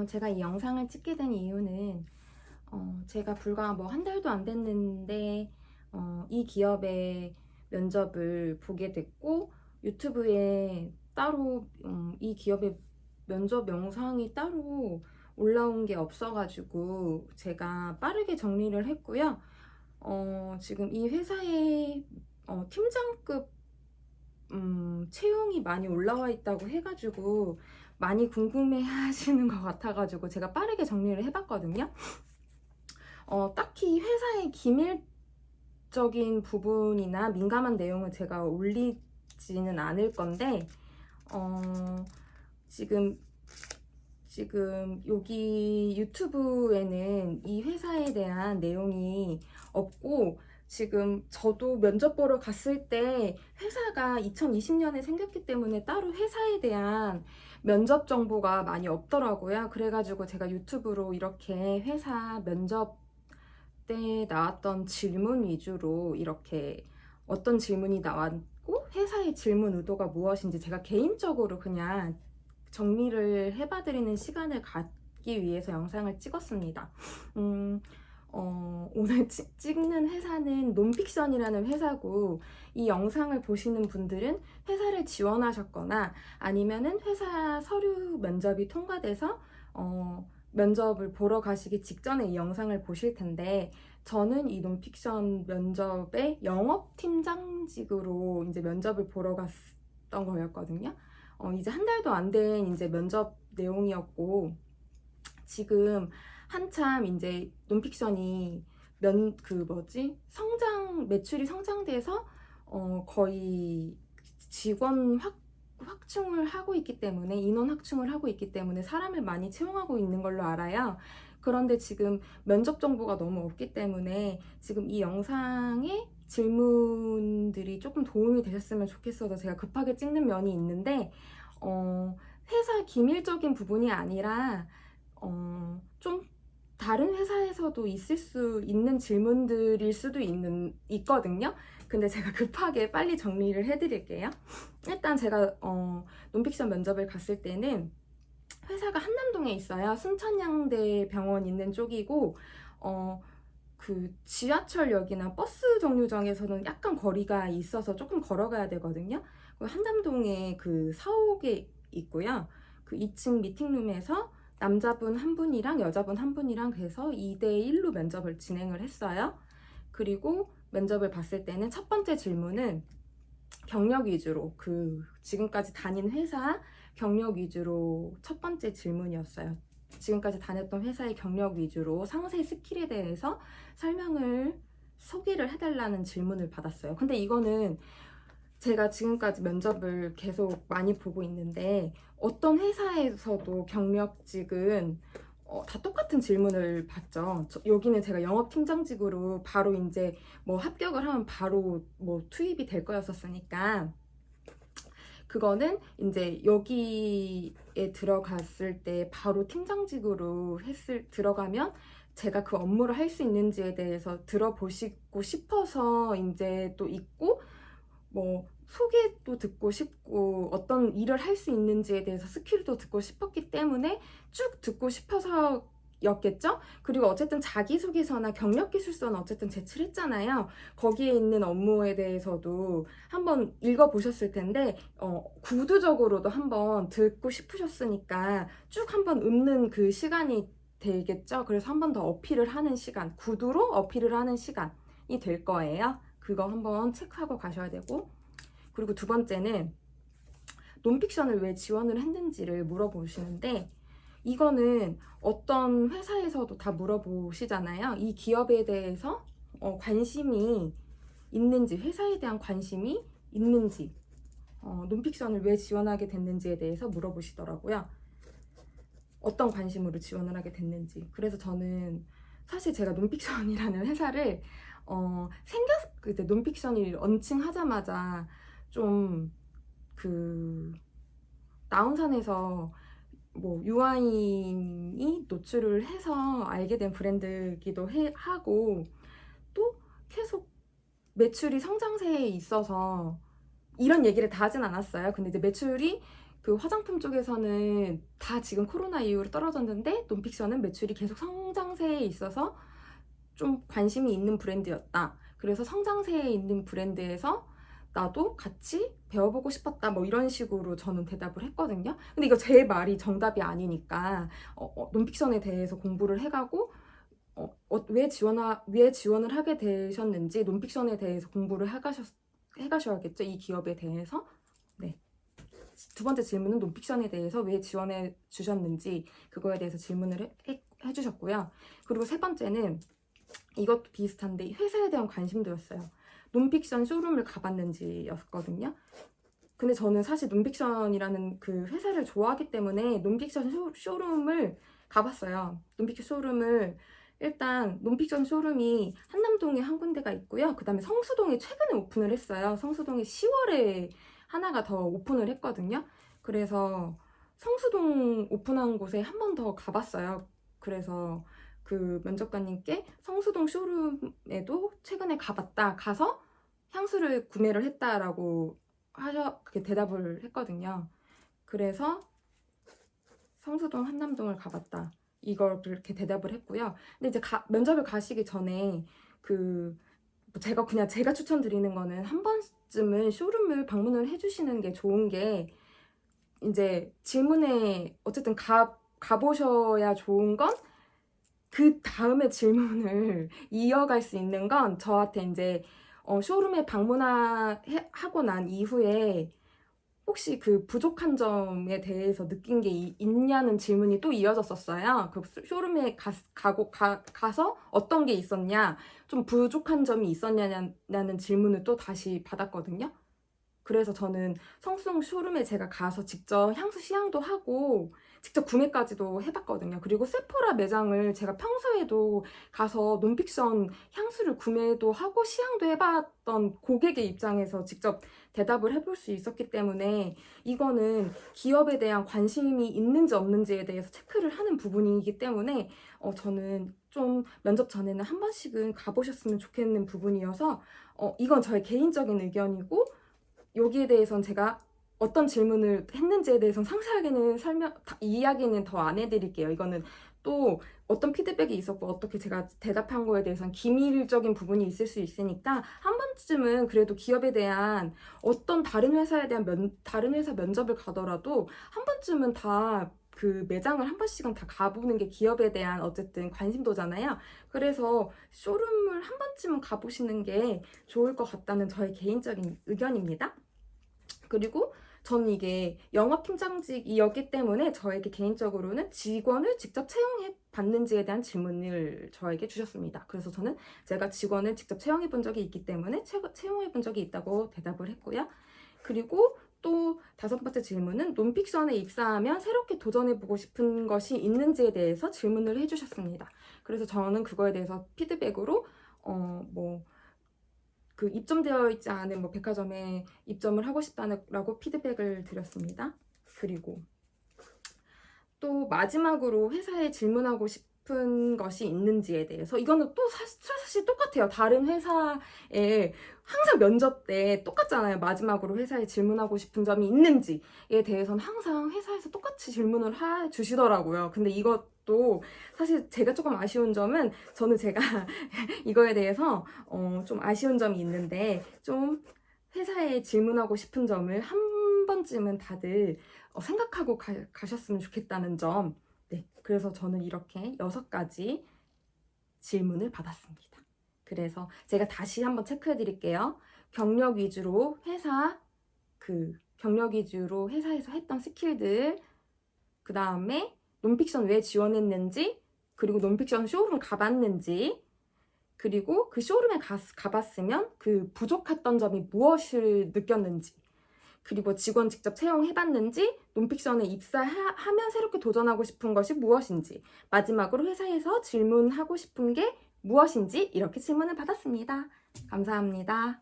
제가 이 영상을 찍게 된 이유는 제가 불과 뭐 한 달도 안 됐는데 이 기업의 면접을 보게 됐고 유튜브에 따로 이 기업의 면접 영상이 따로 올라온 게 없어가지고 제가 빠르게 정리를 했고요. 지금 이 회사의 팀장급 채용이 많이 올라와 있다고 해가지고 많이 궁금해 하시는 것 같아가지고 제가 빠르게 정리를 해봤거든요. 딱히 회사의 기밀적인 부분이나 민감한 내용을 제가 올리지는 않을 건데, 어, 지금, 지금 여기 유튜브에는 이 회사에 대한 내용이 없고, 지금 저도 면접 보러 갔을 때 회사가 2020년에 생겼기 때문에 따로 회사에 대한 면접 정보가 많이 없더라고요. 그래가지고 제가 유튜브로 이렇게 회사 면접 때 나왔던 질문 위주로 이렇게 어떤 질문이 나왔고 회사의 질문 의도가 무엇인지 제가 개인적으로 그냥 정리를 해봐드리는 시간을 갖기 위해서 영상을 찍었습니다. 오늘 찍는 회사는 논픽션이라는 회사고 이 영상을 보시는 분들은 회사를 지원하셨거나 아니면은 회사 서류 면접이 통과돼서 면접을 보러 가시기 직전에 이 영상을 보실 텐데 저는 이 논픽션 면접에 영업팀장직으로 이제 면접을 보러 갔던 거였거든요. 이제 한 달도 안 된 이제 면접 내용이었고 지금 한참 이제 논픽션이 매출이 성장돼서 거의 직원 확충을 하고 있기 때문에 인원 확충을 하고 있기 때문에 사람을 많이 채용하고 있는 걸로 알아요. 그런데 지금 면접 정보가 너무 없기 때문에 지금 이 영상의 질문들이 조금 도움이 되셨으면 좋겠어서 제가 급하게 찍는 면이 있는데 회사 기밀적인 부분이 아니라 좀 다른 회사에서도 있을 수 있는 질문들일 수도 있거든요. 근데 제가 급하게 빨리 정리를 해드릴게요. 일단 제가 논픽션 면접을 갔을 때는 회사가 한남동에 있어요. 순천향대 병원 있는 쪽이고 그 지하철역이나 버스 정류장에서는 약간 거리가 있어서 조금 걸어가야 되거든요. 한남동에 그 사옥에 있고요. 그 2층 미팅룸에서 남자분 한 분이랑 여자분 한 분이랑 그래서 2대1로 면접을 진행을 했어요. 그리고 면접을 봤을 때는 첫 번째 질문은 경력 위주로 지금까지 다닌 회사 경력 위주로 첫 번째 질문이었어요. 지금까지 다녔던 회사의 경력 위주로 상세 스킬에 대해서 소개를 해달라는 질문을 받았어요. 근데 이거는 제가 지금까지 면접을 계속 많이 보고 있는데 어떤 회사에서도 경력직은 다 똑같은 질문을 받죠. 여기는 제가 영업팀장직으로 바로 이제 뭐 합격을 하면 바로 뭐 투입이 될 거였었으니까 그거는 이제 여기에 들어갔을 때 바로 팀장직으로 들어가면 제가 그 업무를 할 수 있는지에 대해서 들어보시고 싶어서 이제 또 있고 뭐 소개도 듣고 싶고 어떤 일을 할 수 있는지에 대해서 스킬도 듣고 싶었기 때문에 쭉 듣고 싶어서 였겠죠? 그리고 어쨌든 자기소개서나 경력기술서는 어쨌든 제출했잖아요. 거기에 있는 업무에 대해서도 한번 읽어보셨을 텐데 구두적으로도 한번 듣고 싶으셨으니까 쭉 한번 읊는 그 시간이 되겠죠? 그래서 한 번 더 어필을 하는 시간, 구두로 어필을 하는 시간이 될 거예요. 그거 한번 체크하고 가셔야 되고 그리고 두 번째는 논픽션을 왜 지원을 했는지를 물어보시는데 이거는 어떤 회사에서도 다 물어보시잖아요. 이 기업에 대해서 관심이 있는지, 회사에 대한 관심이 있는지, 논픽션을 왜 지원하게 됐는지에 대해서 물어보시더라고요. 어떤 관심으로 지원을 하게 됐는지. 그래서 저는 사실 제가 논픽션이라는 회사를 그때 논픽션이 런칭하자마자 좀 나운산에서 뭐 유아인이 노출을 해서 알게 된 브랜드이기도 하고 또 계속 매출이 성장세에 있어서 이런 얘기를 다 하진 않았어요. 근데 이제 매출이 그 화장품 쪽에서는 다 지금 코로나 이후로 떨어졌는데 논픽션은 매출이 계속 성장세에 있어서 좀 관심이 있는 브랜드였다. 그래서 성장세에 있는 브랜드에서 나도 같이 배워보고 싶었다. 뭐 이런 식으로 저는 대답을 했거든요. 근데 이거 제 말이 정답이 아니니까 논픽션에 대해서 공부를 해가고 왜 지원을 하게 되셨는지 논픽션에 대해서 공부를 해가셔야겠죠. 이 기업에 대해서. 네. 두 번째 질문은 논픽션에 대해서 왜 지원해 주셨는지 그거에 대해서 질문을 해주셨고요. 그리고 세 번째는 이것도 비슷한데 회사에 대한 관심도였어요. 논픽션 쇼룸을 가봤는지였거든요. 근데 저는 사실 논픽션이라는 그 회사를 좋아하기 때문에 논픽션 쇼룸을 가봤어요. 논픽션 쇼룸을 일단 논픽션 쇼룸이 한남동에 한 군데가 있고요. 그 다음에 성수동에 최근에 오픈을 했어요. 성수동에 10월에 하나가 더 오픈을 했거든요. 그래서 성수동 오픈한 곳에 한 번 더 가봤어요. 그래서 그 면접관님께 성수동 쇼룸에도 최근에 가서 향수를 구매를 했다라고 그렇게 대답을 했거든요. 그래서 성수동 한남동을 가봤다. 이걸 그렇게 대답을 했고요. 근데 이제 면접을 가시기 전에 제가 추천드리는 거는 한 번쯤은 쇼룸을 방문을 해주시는 게 좋은 게 이제 질문에 어쨌든 가보셔야 좋은 건 그 다음에 질문을 이어갈 수 있는 건 저한테 이제 쇼룸에 방문하고 난 이후에 혹시 그 부족한 점에 대해서 느낀 게 있냐는 질문이 또 이어졌었어요. 그 쇼룸에 가서 어떤 게 있었냐, 좀 부족한 점이 있었냐는 질문을 또 다시 받았거든요. 그래서 저는 성수동 쇼룸에 제가 가서 직접 향수 시향도 하고 직접 구매까지도 해봤거든요. 그리고 세포라 매장을 제가 평소에도 가서 논픽션 향수를 구매도 하고 시향도 해봤던 고객의 입장에서 직접 대답을 해볼 수 있었기 때문에 이거는 기업에 대한 관심이 있는지 없는지에 대해서 체크를 하는 부분이기 때문에 저는 좀 면접 전에는 한 번씩은 가보셨으면 좋겠는 부분이어서 이건 저의 개인적인 의견이고 여기에 대해서는 제가 어떤 질문을 했는지에 대해서는 상세하게는 이야기는 더 안 해드릴게요. 이거는 또 어떤 피드백이 있었고 어떻게 제가 대답한 거에 대해서는 기밀적인 부분이 있을 수 있으니까 한 번쯤은 그래도 기업에 대한 어떤 다른 회사 면접을 가더라도 한 번쯤은 다 그 매장을 한 번씩은 다 가보는 게 기업에 대한 어쨌든 관심도잖아요. 그래서 쇼룸을 한 번쯤은 가보시는 게 좋을 것 같다는 저의 개인적인 의견입니다. 그리고 저는 이게 영업팀장직이었기 때문에 저에게 개인적으로는 직원을 직접 채용해 봤는지에 대한 질문을 저에게 주셨습니다. 그래서 저는 제가 직원을 직접 채용해 본 적이 있기 때문에 채용해 본 적이 있다고 대답을 했고요. 그리고 또 다섯 번째 질문은 논픽션에 입사하면 새롭게 도전해보고 싶은 것이 있는지에 대해서 질문을 해주셨습니다. 그래서 저는 그거에 대해서 피드백으로 입점되어 있지 않은 백화점에 입점을 하고 싶다라고 피드백을 드렸습니다. 그리고 또 마지막으로 회사에 질문하고 싶은 것이 있는지에 대해서 이거는 또 사실 똑같아요. 다른 회사에 항상 면접 때 똑같잖아요. 마지막으로 회사에 질문하고 싶은 점이 있는지에 대해서는 항상 회사에서 똑같이 질문을 해주시더라고요. 근데 이것도 사실 제가 조금 아쉬운 점은 저는 제가 이거에 대해서 좀 아쉬운 점이 있는데 좀 회사에 질문하고 싶은 점을 한 번쯤은 다들 생각하고 가셨으면 좋겠다는 점. 네, 그래서 저는 이렇게 6가지 질문을 받았습니다. 그래서 제가 다시 한번 체크해 드릴게요. 경력 위주로 회사에서 했던 스킬들, 그 다음에 논픽션 왜 지원했는지, 그리고 논픽션 쇼룸 가봤는지, 그리고 그 쇼룸에 가봤으면 그 부족했던 점이 무엇을 느꼈는지, 그리고 직원 직접 채용해봤는지, 논픽션에 입사하면 새롭게 도전하고 싶은 것이 무엇인지, 마지막으로 회사에서 질문하고 싶은 게 무엇인지 이렇게 질문을 받았습니다. 감사합니다.